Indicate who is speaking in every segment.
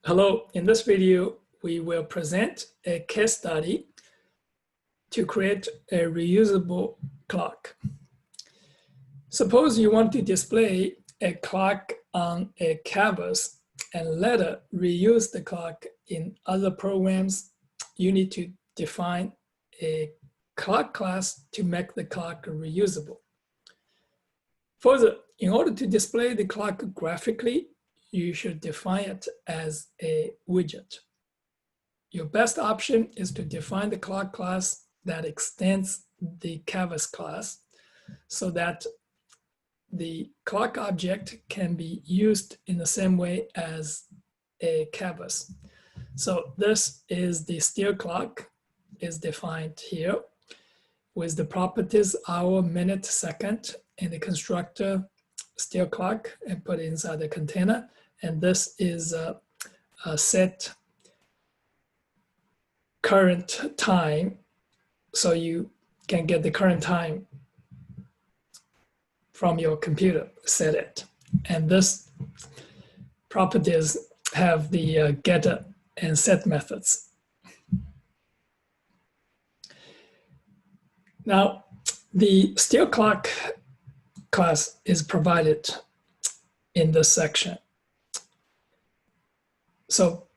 Speaker 1: Hello, in this video, we will present a case study to create a reusable clock. Suppose you want to display a clock on a canvas and later reuse the clock in other programs. You need to define a clock class to make the clock reusable. Further, in order to display the clock graphically, you should define it as a widget. Your best option is to define the clock class that extends the canvas class so that the clock object can be used in the same way as a canvas. So this is the steel clock is defined here with the properties hour, minute, second, and the constructor steel clock and put it inside the container. And this is a set current time, so you can get the current time from your computer, set it. And this properties have the getter and set methods. Now, the steel clock class is provided in this section. So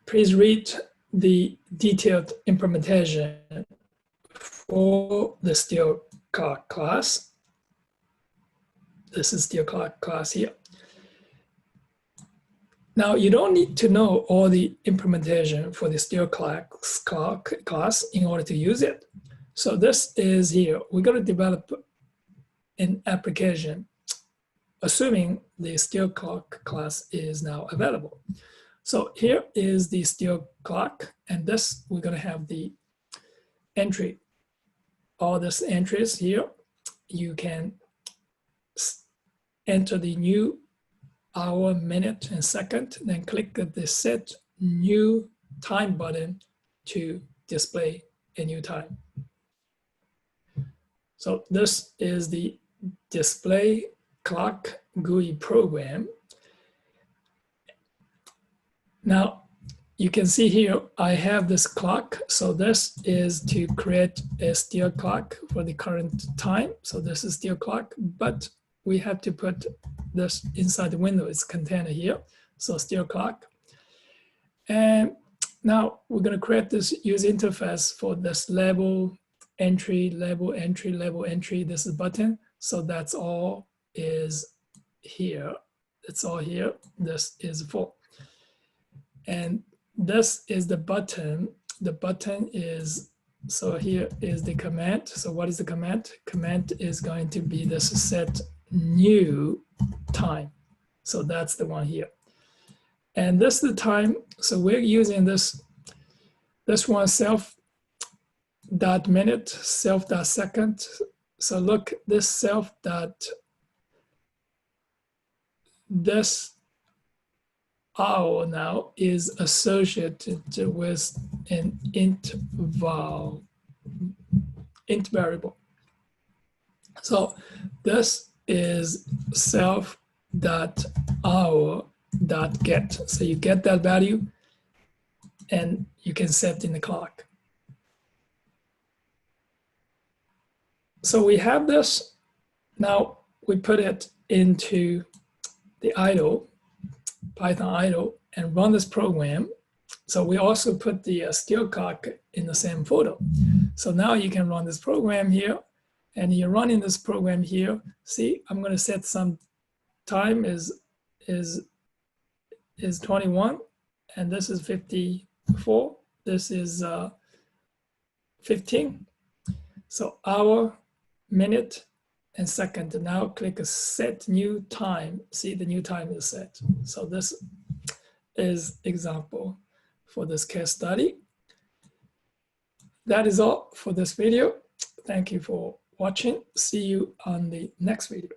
Speaker 1: please read the detailed implementation for the steel clock class. This is steel clock class here. Now, you don't need to know all the implementation for the steel clock class in order to use it. So this is here. We're going to develop an application assuming the steel clock class is now available. So here is the steel clock, and this, we're gonna have the entry. All these entries here, you can enter the new hour, minute, and second, then click the set new time button to display a new time. So this is the display clock GUI program. Now, you can see here, I have this clock. So this is to create a steel clock for the current time. So this is steel clock, but we have to put this inside the window. It's container here. So steel clock. And now we're going to create this user interface for this label entry, label entry, label entry. This is button. So that's all is here. It's all here. This is for. And this is the button. The button is, so here is the command. So what is the command? Command is going to be this set new time. So that's the one here. And this is the time. So we're using this one self.minute, self.second. So look, this this hour now is associated with an int variable. So this is self.hour.get. So you get that value and you can set in the clock. So we have this. Now we put it into the idle, Python idle, and run this program. So we also put the steel clock in the same folder. So now you can run this program here, and you're running this program here. See, I'm going to set some time is 21, and this is 54. This is 15. So hour, minute, and second. Now click set new time. See, the new time is set. So this is example for this case study. That is all for this video. Thank you for watching. See you on the next video.